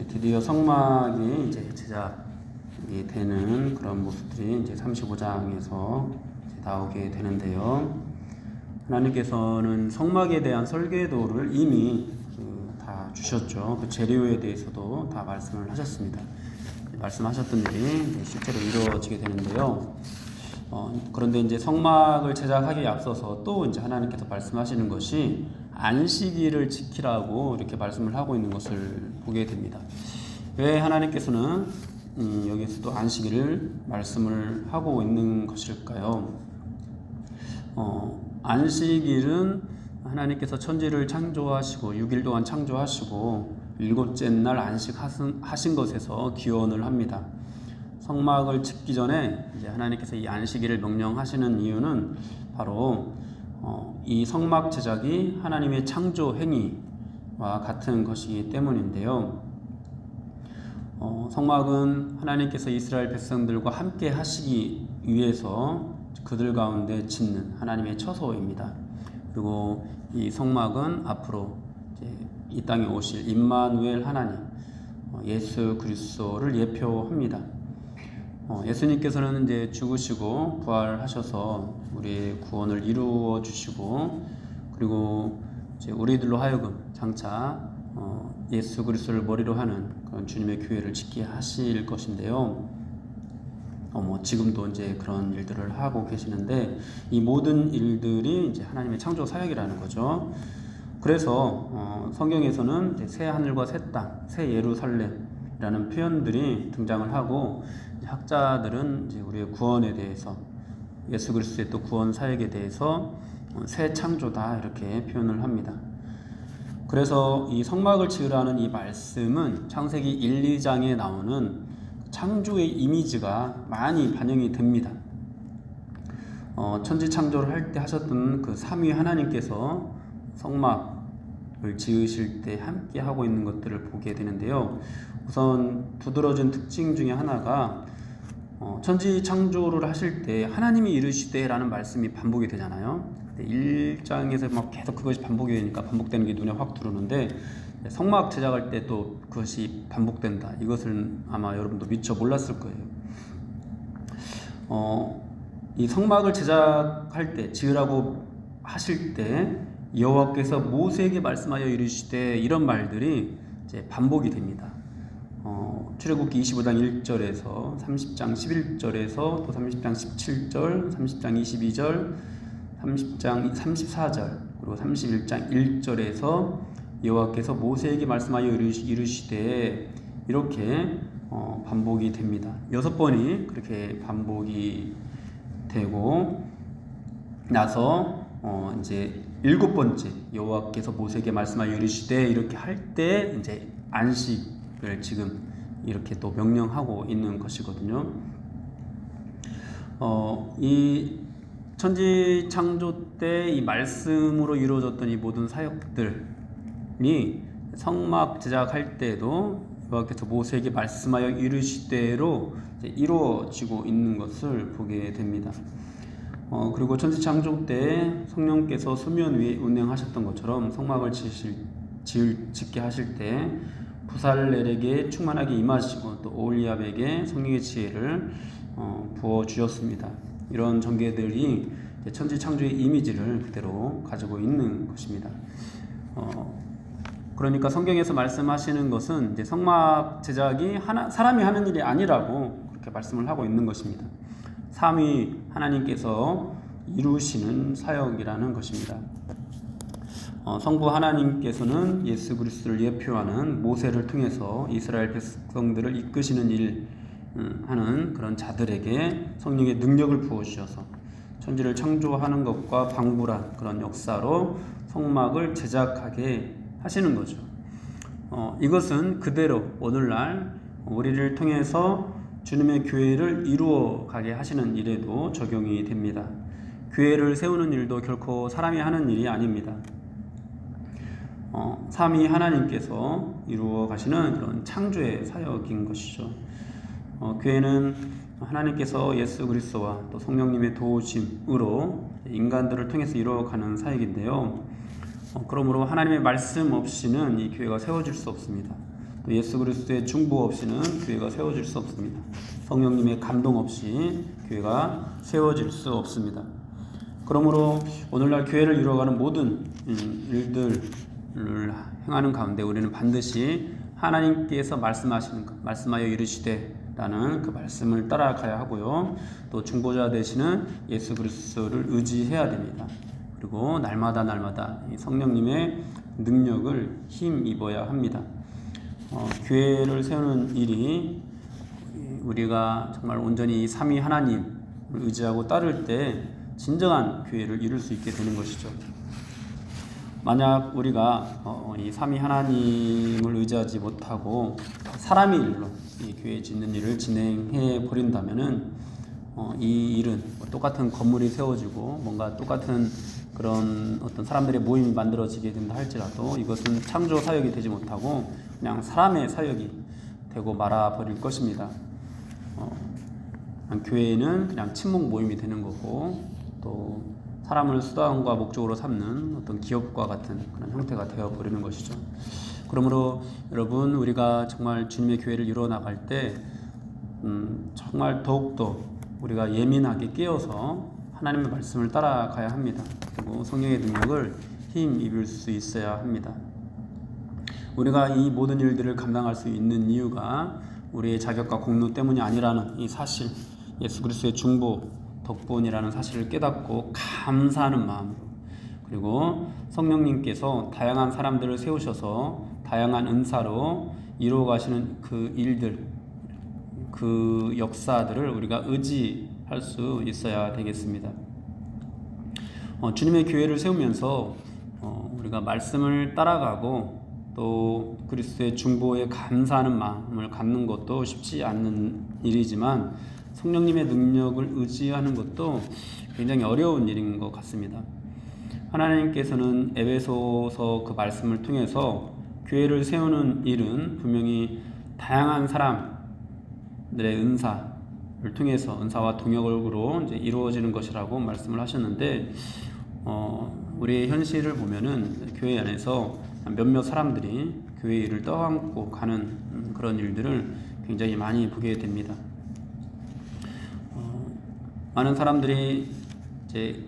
드디어 성막이 이제 제작이 되는 그런 모습들이 이제 35장에서 나오게 되는데요. 하나님께서는 성막에 대한 설계도를 이미 다 주셨죠. 그 재료에 대해서도 다 말씀을 하셨습니다. 말씀하셨던 일이 실제로 이루어지게 되는데요. 그런데 이제 성막을 제작하기에 앞서서 또 이제 하나님께서 말씀하시는 것이 안식일을 지키라고 이렇게 말씀을 하고 있는 것을 보게 됩니다. 왜 하나님께서는 여기서도 안식일을 말씀을 하고 있는 것일까요? 안식일은 하나님께서 천지를 창조하시고 6일 동안 창조하시고 일곱째 날 안식하신 것에서 기원을 합니다. 성막을 짓기 전에 이제 하나님께서 이 안식일을 명령하시는 이유는 바로 이 성막 제작이 하나님의 창조 행위와 같은 것이기 때문인데요. 성막은 하나님께서 이스라엘 백성들과 함께 하시기 위해서 그들 가운데 짓는 하나님의 처소입니다. 그리고 이 성막은 앞으로 이제 이 땅에 오실 임마누엘 하나님 예수 그리스도를 예표합니다. 예수님께서는 이제 죽으시고 부활하셔서 우리의 구원을 이루어 주시고 그리고 이제 우리들로 하여금 장차 예수 그리스도를 머리로 하는 그런 주님의 교회를 짓게 하실 것인데요. 지금도 이제 그런 일들을 하고 계시는데 이 모든 일들이 이제 하나님의 창조 사역이라는 거죠. 그래서 성경에서는 이제 새 하늘과 새 땅, 새 예루살렘이라는 표현들이 등장을 하고 학자들은 이제 우리의 구원에 대해서 예수 그리스도의 또 구원 사역에 대해서 새 창조다 이렇게 표현을 합니다. 그래서 이 성막을 지으라는 이 말씀은 창세기 1, 2장에 나오는 창조의 이미지가 많이 반영이 됩니다. 천지 창조를 할 때 하셨던 그 삼위 하나님께서 성막을 지으실 때 함께 하고 있는 것들을 보게 되는데요. 우선 두드러진 특징 중에 하나가 천지 창조를 하실 때 하나님이 이르시되 라는 말씀이 반복이 되잖아요. 1장에서 막 계속 그것이 반복이 되니까 반복되는 게 눈에 확 들어오는데 성막 제작할 때 또 그것이 반복된다. 이것을 아마 여러분도 미처 몰랐을 거예요. 이 성막을 제작할 때 지으라고 하실 때 여호와께서 모세에게 말씀하여 이르시되 이런 말들이 이제 반복이 됩니다. 출애굽기 25장 1절에서 30장 11절에서 또 30장 17절, 30장 22절, 30장 34절 그리고 31장 1절에서 여호와께서 모세에게 말씀하여 이르시되 이렇게 반복이 됩니다. 6번이 그렇게 반복이 되고 나서 이제 7번째 여호와께서 모세에게 말씀하여 이르시되 이렇게 할 때 이제 안식을 지금 이렇게 또 명령하고 있는 것이거든요. 이 천지 창조 때 이 말씀으로 이루어졌던 이 모든 사역들이 성막 제작할 때도 여호와께서 모세에게 말씀하여 이르시되로 이루어지고 있는 것을 보게 됩니다. 그리고 천지 창조 때 성령께서 수면 위에 운행하셨던 것처럼 성막을 짓게 하실 때 부살렐에게 충만하게 임하시고 또 오홀리압에게 성령의 지혜를 부어 주셨습니다. 이런 전개들이 천지 창조의 이미지를 그대로 가지고 있는 것입니다. 그러니까 성경에서 말씀하시는 것은 이제 성막 제작이 사람이 하는 일이 아니라고 그렇게 말씀을 하고 있는 것입니다. 삼위 하나님께서 이루시는 사역이라는 것입니다. 성부 하나님께서는 예수 그리스도를 예표하는 모세를 통해서 이스라엘 백성들을 이끄시는 하는 그런 자들에게 성령의 능력을 부어주셔서 천지를 창조하는 것과 방불한 그런 역사로 성막을 제작하게 하시는 거죠. 이것은 그대로 오늘날 우리를 통해서 주님의 교회를 이루어 가게 하시는 일에도 적용이 됩니다. 교회를 세우는 일도 결코 사람이 하는 일이 아닙니다. 삼위 하나님께서 이루어 가시는 그런 창조의 사역인 것이죠. 교회는 하나님께서 예수 그리스도와 또 성령님의 도우심으로 인간들을 통해서 이루어가는 사역인데요. 그러므로 하나님의 말씀 없이는 이 교회가 세워질 수 없습니다. 또 예수 그리스도의 중보 없이는 교회가 세워질 수 없습니다. 성령님의 감동 없이 교회가 세워질 수 없습니다. 그러므로 오늘날 교회를 이루어가는 모든 일들을 행하는 가운데 우리는 반드시 하나님께서 말씀하시는 것, 말씀하여 이르시되라는 그 말씀을 따라가야 하고요. 또 중보자 되시는 예수 그리스도를 의지해야 됩니다. 그리고 날마다 성령님의 능력을 힘입어야 합니다. 교회를 세우는 일이 우리가 정말 온전히 삼위 하나님을 의지하고 따를 때 진정한 교회를 이룰 수 있게 되는 것이죠. 만약 우리가 이 삼위 하나님을 의지하지 못하고 사람의 일로 이 교회 짓는 일을 진행해 버린다면은 이 일은 똑같은 건물이 세워지고 뭔가 똑같은 그런 어떤 사람들의 모임이 만들어지게 된다 할지라도 이것은 창조 사역이 되지 못하고 그냥 사람의 사역이 되고 말아 버릴 것입니다. 교회는 그냥 친목 모임이 되는 거고 또 사람을 수단과 목적으로 삼는 어떤 기업과 같은 그런 형태가 되어 버리는 것이죠. 그러므로 여러분 우리가 정말 주님의 교회를 이루어 나갈 때 정말 더욱더 우리가 예민하게 깨어서 하나님의 말씀을 따라가야 합니다. 그리고 성령의 능력을 힘입을 수 있어야 합니다. 우리가 이 모든 일들을 감당할 수 있는 이유가 우리의 자격과 공로 때문이 아니라는 이 사실, 예수 그리스도의 중보 덕분이라는 사실을 깨닫고 감사하는 마음으로, 그리고 성령님께서 다양한 사람들을 세우셔서 다양한 은사로 이루어 가시는 그 일들, 그 역사들을 우리가 의지할 수 있어야 되겠습니다. 주님의 교회를 세우면서 우리가 말씀을 따라가고 또 그리스도의 중보에 감사하는 마음을 갖는 것도 쉽지 않는 일이지만 성령님의 능력을 의지하는 것도 굉장히 어려운 일인 것 같습니다. 하나님께서는 에베소서 그 말씀을 통해서 교회를 세우는 일은 분명히 다양한 사람들의 은사를 통해서 은사와 동역으로 이제 이루어지는 것이라고 말씀을 하셨는데 우리의 현실을 보면은 교회 안에서 몇몇 사람들이 교회 일을 떠안고 가는 그런 일들을 굉장히 많이 보게 됩니다. 많은 사람들이 이제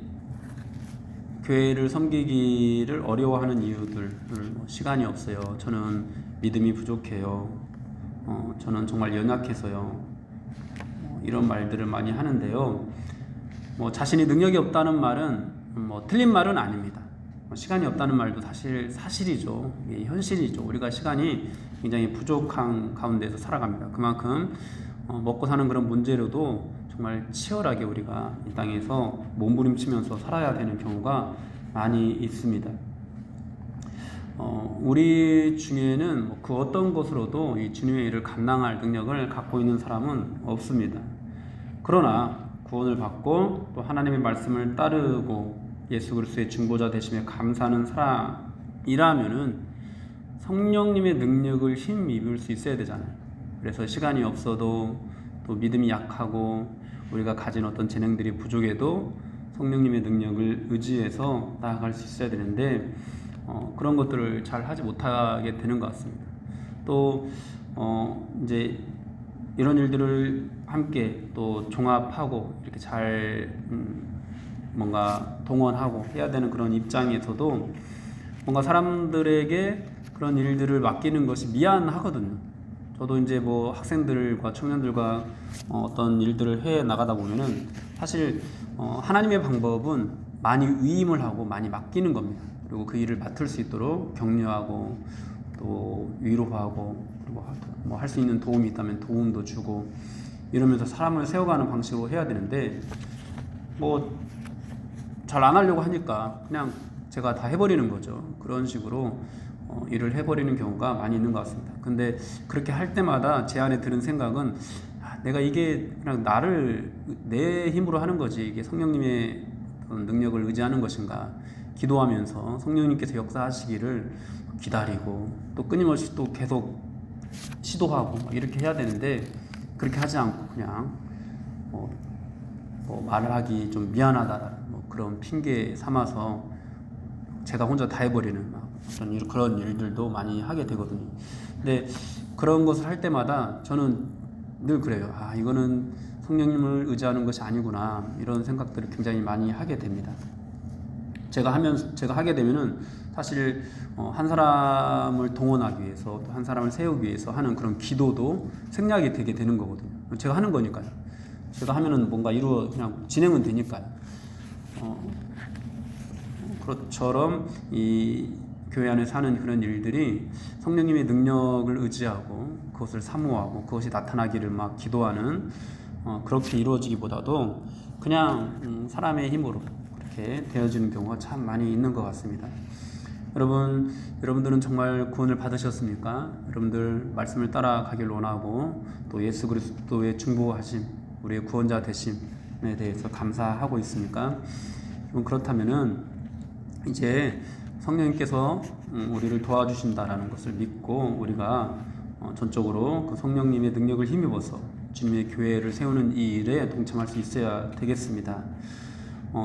교회를 섬기기를 어려워하는 이유들, 시간이 없어요. 저는 믿음이 부족해요. 저는 정말 연약해서요. 이런 말들을 많이 하는데요. 자신이 능력이 없다는 말은 틀린 말은 아닙니다. 시간이 없다는 말도 사실이죠. 이게 현실이죠. 우리가 시간이 굉장히 부족한 가운데서 살아갑니다. 그만큼 먹고 사는 그런 문제로도 정말 치열하게 우리가 이 땅에서 몸부림치면서 살아야 되는 경우가 많이 있습니다. 우리 중에는 그 어떤 것으로도 이 주님의 일을 감당할 능력을 갖고 있는 사람은 없습니다. 그러나 구원을 받고 또 하나님의 말씀을 따르고 예수 그리스도의 중보자 되심에 감사하는 사람이라면은 성령님의 능력을 힘입을 수 있어야 되잖아요. 그래서 시간이 없어도 또 믿음이 약하고 우리가 가진 어떤 재능들이 부족해도 성령님의 능력을 의지해서 나아갈 수 있어야 되는데 그런 것들을 잘 하지 못하게 되는 것 같습니다. 또 이제 이런 일들을 함께 또 종합하고 이렇게 잘 뭔가 동원하고 해야 되는 그런 입장에서도 뭔가 사람들에게 그런 일들을 맡기는 것이 미안하거든요. 저도 이제 학생들과 청년들과 어떤 일들을 해 나가다 보면은 사실 하나님의 방법은 많이 위임을 하고 많이 맡기는 겁니다. 그리고 그 일을 맡을 수 있도록 격려하고 또 위로하고 그리고 할 수 있는 도움이 있다면 도움도 주고 이러면서 사람을 세워가는 방식으로 해야 되는데 잘 안 하려고 하니까 그냥 제가 다 해버리는 거죠. 그런 식으로 일을 해버리는 경우가 많이 있는 것 같습니다. 근데 그렇게 할 때마다 제 안에 드는 생각은 내가 이게 그냥 내 힘으로 하는 거지 이게 성령님의 능력을 의지하는 것인가, 기도하면서 성령님께서 역사하시기를 기다리고 또 끊임없이 또 계속 시도하고 이렇게 해야 되는데 그렇게 하지 않고 그냥 말을 하기 좀 미안하다 그런 핑계 삼아서 제가 혼자 다 해버리는 그런 일들도 많이 하게 되거든요. 근데 그런 것을 할 때마다 저는 늘 그래요. 이거는 성령님을 의지하는 것이 아니구나, 이런 생각들을 굉장히 많이 하게 됩니다. 제가 하게 되면은 사실 한 사람을 동원하기 위해서, 또 한 사람을 세우기 위해서 하는 그런 기도도 생략이 되게 되는 거거든요. 제가 하는 거니까요. 제가 하면은 뭔가 그냥 진행은 되니까요. 그것처럼 이 교회 안에 사는 그런 일들이 성령님의 능력을 의지하고 그것을 사모하고 그것이 나타나기를 막 기도하는, 그렇게 이루어지기보다도 그냥 사람의 힘으로 그렇게 되어지는 경우가 참 많이 있는 것 같습니다. 여러분들은 정말 구원을 받으셨습니까? 여러분들 말씀을 따라가길 원하고 또 예수 그리스도의 중보하심, 우리의 구원자 되심에 대해서 감사하고 있습니까? 그렇다면은 이제 성령님께서 우리를 도와주신다라는 것을 믿고 우리가 전적으로 그 성령님의 능력을 힘입어서 주님의 교회를 세우는 이 일에 동참할 수 있어야 되겠습니다.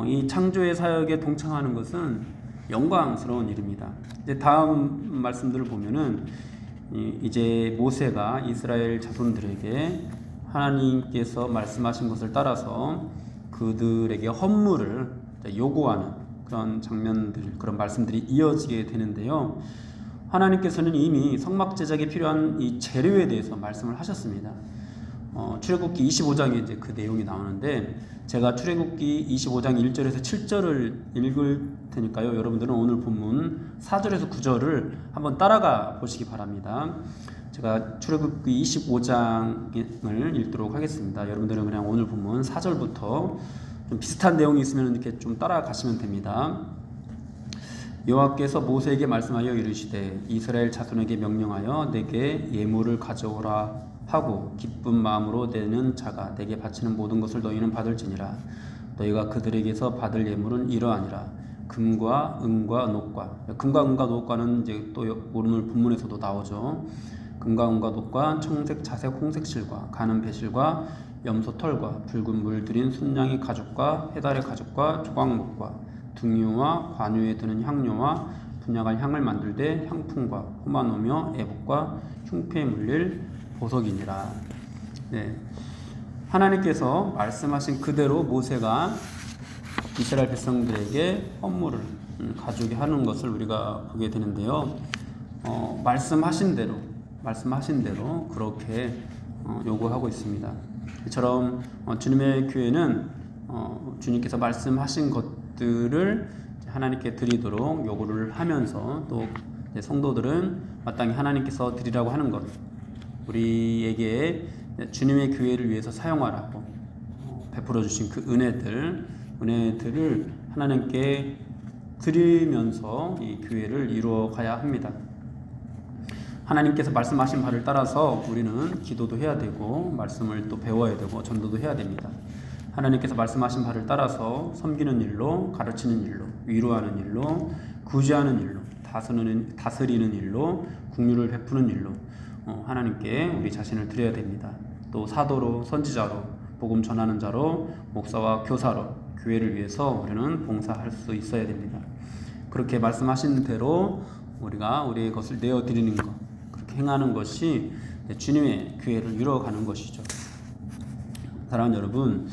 이 창조의 사역에 동참하는 것은 영광스러운 일입니다. 이제 다음 말씀들을 보면은 이제 모세가 이스라엘 자손들에게 하나님께서 말씀하신 것을 따라서 그들에게 헌물을 요구하는 그런 장면들, 그런 말씀들이 이어지게 되는데요. 하나님께서는 이미 성막 제작에 필요한 이 재료에 대해서 말씀을 하셨습니다. 출애굽기 25장에 이제 그 내용이 나오는데, 제가 출애굽기 25장 1절에서 7절을 읽을 테니까요. 여러분들은 오늘 본문 4절에서 9절을 한번 따라가 보시기 바랍니다. 제가 출애굽기 25장을 읽도록 하겠습니다. 여러분들은 그냥 오늘 본문 4절부터 좀 비슷한 내용이 있으면 이렇게 좀 따라가시면 됩니다. 여호와께서 모세에게 말씀하여 이르시되 이스라엘 자손에게 명령하여 내게 예물을 가져오라 하고 기쁜 마음으로 내는 자가 내게 바치는 모든 것을 너희는 받을지니라. 너희가 그들에게서 받을 예물은 이러하니라. 금과 은과 녹과, 금과 은과 녹과는 이제 또 오늘 본문에서도 나오죠. 금과 은과 녹과 청색, 자색, 홍색 실과 가는 배실과 염소 털과 붉은 물 들인 순양의 가죽과 해달의 가죽과 조각목과 등유와 관유에 드는 향료와 분향할 향을 만들되 향품과 호마노며 애복과 흉패에 물릴 보석이니라. 네. 하나님께서 말씀하신 그대로 모세가 이스라엘 백성들에게 헌물을 가져오게 하는 것을 우리가 보게 되는데요. 말씀하신 대로 그렇게 요구하고 있습니다. 이처럼 주님의 교회는 주님께서 말씀하신 것들을 하나님께 드리도록 요구를 하면서, 또 성도들은 마땅히 하나님께서 드리라고 하는 것, 우리에게 주님의 교회를 위해서 사용하라고 베풀어 주신 그 은혜들을 하나님께 드리면서 이 교회를 이루어 가야 합니다. 하나님께서 말씀하신 바를 따라서 우리는 기도도 해야 되고 말씀을 또 배워야 되고 전도도 해야 됩니다. 하나님께서 말씀하신 바를 따라서 섬기는 일로, 가르치는 일로, 위로하는 일로, 구제하는 일로, 다스리는 일로, 긍휼을 베푸는 일로 하나님께 우리 자신을 드려야 됩니다. 또 사도로, 선지자로, 복음 전하는 자로, 목사와 교사로 교회를 위해서 우리는 봉사할 수 있어야 됩니다. 그렇게 말씀하신 대로 우리가 우리의 것을 내어드리는 것, 그렇게 행하는 것이 주님의 교회를 이루어가는 것이죠. 사랑하는 여러분,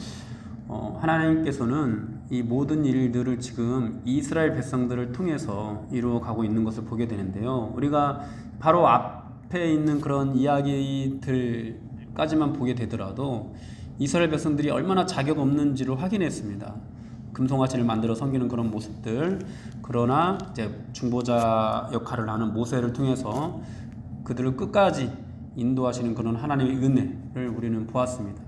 하나님께서는 이 모든 일들을 지금 이스라엘 백성들을 통해서 이루어가고 있는 것을 보게 되는데요. 우리가 바로 앞에 있는 그런 이야기들까지만 보게 되더라도 이스라엘 백성들이 얼마나 자격 없는지를 확인했습니다. 금송아지를 만들어 섬기는 그런 모습들, 그러나 이제 중보자 역할을 하는 모세를 통해서 그들을 끝까지 인도하시는 그런 하나님의 은혜를 우리는 보았습니다.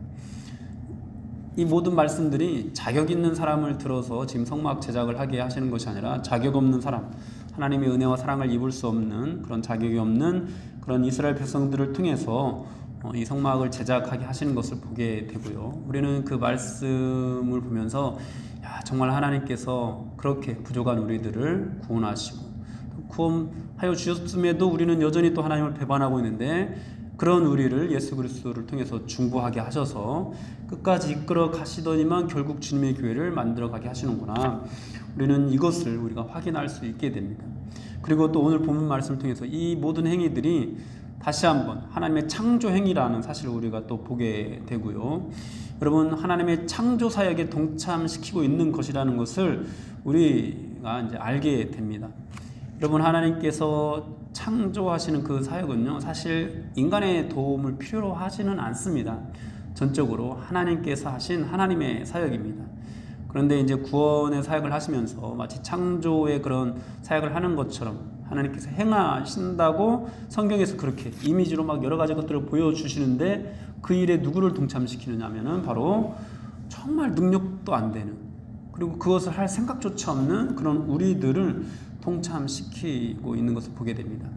이 모든 말씀들이 자격 있는 사람을 들어서 지금 성막 제작을 하게 하시는 것이 아니라 자격 없는 사람, 하나님의 은혜와 사랑을 입을 수 없는 그런 자격이 없는 그런 이스라엘 백성들을 통해서 이 성막을 제작하게 하시는 것을 보게 되고요. 우리는 그 말씀을 보면서 정말 하나님께서 그렇게 부족한 우리들을 구원하시고 구원하여 주셨음에도 우리는 여전히 또 하나님을 배반하고 있는데, 그런 우리를 예수 그리스도를 통해서 중보하게 하셔서 끝까지 이끌어 가시더니만 결국 주님의 교회를 만들어 가게 하시는구나. 우리는 이것을 우리가 확인할 수 있게 됩니다. 그리고 또 오늘 본문 말씀을 통해서 이 모든 행위들이 다시 한번 하나님의 창조 행위라는 사실을 우리가 또 보게 되고요. 여러분, 하나님의 창조 사역에 동참시키고 있는 것이라는 것을 우리가 이제 알게 됩니다. 여러분, 하나님께서 창조하시는 그 사역은요, 사실 인간의 도움을 필요로 하지는 않습니다. 전적으로 하나님께서 하신 하나님의 사역입니다. 그런데 이제 구원의 사역을 하시면서 마치 창조의 그런 사역을 하는 것처럼 하나님께서 행하신다고 성경에서 그렇게 이미지로 막 여러 가지 것들을 보여주시는데, 그 일에 누구를 동참시키느냐 하면은 바로 정말 능력도 안 되는, 그리고 그것을 할 생각조차 없는 그런 우리들을 동참시키고 있는 것을 보게 됩니다.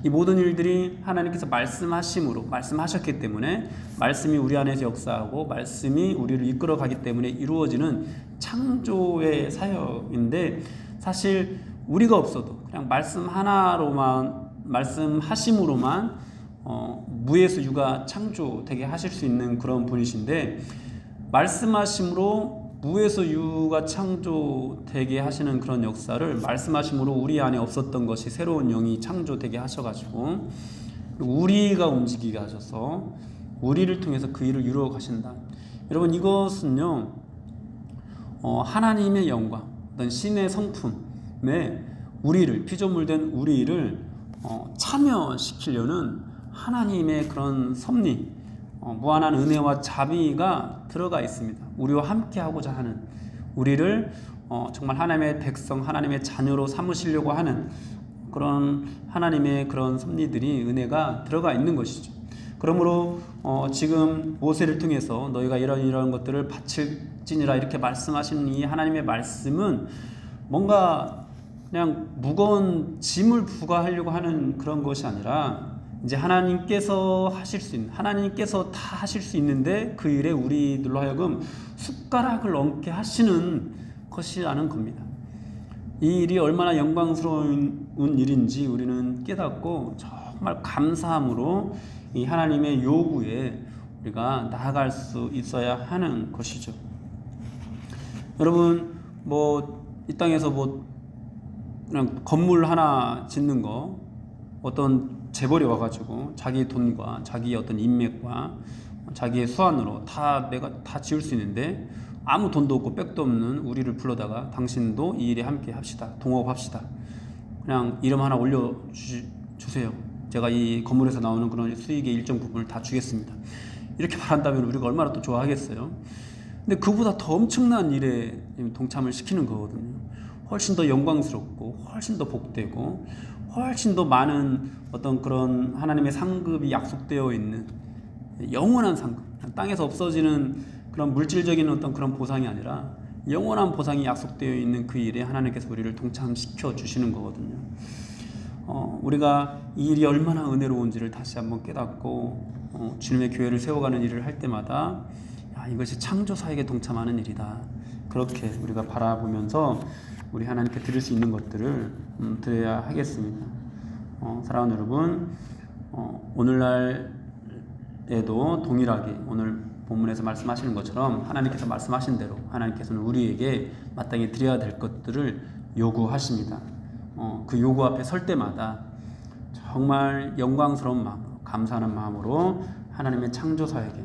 이 모든 일들이 하나님께서 말씀하셨기 때문에, 말씀이 우리 안에서 역사하고 말씀이 우리를 이끌어 가기 때문에 이루어지는 창조의 사역인데, 사실 우리가 없어도 그냥 말씀 하나로만, 말씀하심으로만 무에서 유가 창조되게 하실 수 있는 그런 분이신데, 말씀하심으로 무에서 유가 창조되게 하시는 그런 역사를, 말씀하심으로 우리 안에 없었던 것이 새로운 영이 창조되게 하셔가지고 우리가 움직이게 하셔서 우리를 통해서 그 일을 이루어 가신다. 여러분, 이것은요, 하나님의 영광, 어떤 신의 성품에 우리를, 피조물된 우리를 참여시키려는 하나님의 그런 섭리, 무한한 은혜와 자비가 들어가 있습니다. 우리와 함께 하고자 하는, 우리를 정말 하나님의 백성, 하나님의 자녀로 삼으시려고 하는 그런 하나님의 그런 섭리들이, 은혜가 들어가 있는 것이죠. 그러므로 지금 모세를 통해서 너희가 이런 것들을 바칠지니라 이렇게 말씀하시는 이 하나님의 말씀은 뭔가 그냥 무거운 짐을 부과하려고 하는 그런 것이 아니라, 이제 하나님께서 하실 수 있는, 하나님께서 다 하실 수 있는데 그 일에 우리들로 하여금 숟가락을 얹게 하시는 것이라는 겁니다. 이 일이 얼마나 영광스러운 일인지 우리는 깨닫고 정말 감사함으로 이 하나님의 요구에 우리가 나아갈 수 있어야 하는 것이죠. 여러분, 이 땅에서 그냥 건물 하나 짓는 거, 어떤 재벌이 와가지고 자기 돈과 자기의 어떤 인맥과 자기의 수완으로 내가 다 지을 수 있는데, 아무 돈도 없고 백도 없는 우리를 불러다가 당신도 이 일에 함께 합시다, 동업합시다, 그냥 이름 하나 올려주세요, 제가 이 건물에서 나오는 그런 수익의 일정 부분을 다 주겠습니다, 이렇게 말한다면 우리가 얼마나 또 좋아하겠어요. 근데 그보다 더 엄청난 일에 동참을 시키는 거거든요. 훨씬 더 영광스럽고, 훨씬 더 복되고, 훨씬 더 많은 어떤 그런 하나님의 상급이 약속되어 있는 영원한 상급, 땅에서 없어지는 그런 물질적인 어떤 그런 보상이 아니라 영원한 보상이 약속되어 있는 그 일에 하나님께서 우리를 동참시켜 주시는 거거든요. 우리가 이 일이 얼마나 은혜로운지를 다시 한번 깨닫고 주님의 교회를 세워가는 일을 할 때마다, 이것이 창조 사역에 동참하는 일이다, 그렇게 우리가 바라보면서 우리 하나님께 드릴 수 있는 것들을 드려야 하겠습니다. 사랑하는 여러분, 오늘날에도 동일하게 오늘 본문에서 말씀하시는 것처럼 하나님께서 말씀하신 대로 하나님께서는 우리에게 마땅히 드려야 될 것들을 요구하십니다. 그 요구 앞에 설 때마다 정말 영광스러운 마음으로, 감사하는 마음으로 하나님의 창조 사역에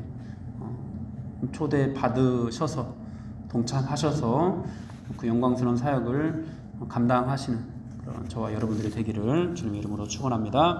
초대 받으셔서 동참하셔서 그 영광스러운 사역을 감당하시는 그런 저와 여러분들이 되기를 주님의 이름으로 축원합니다.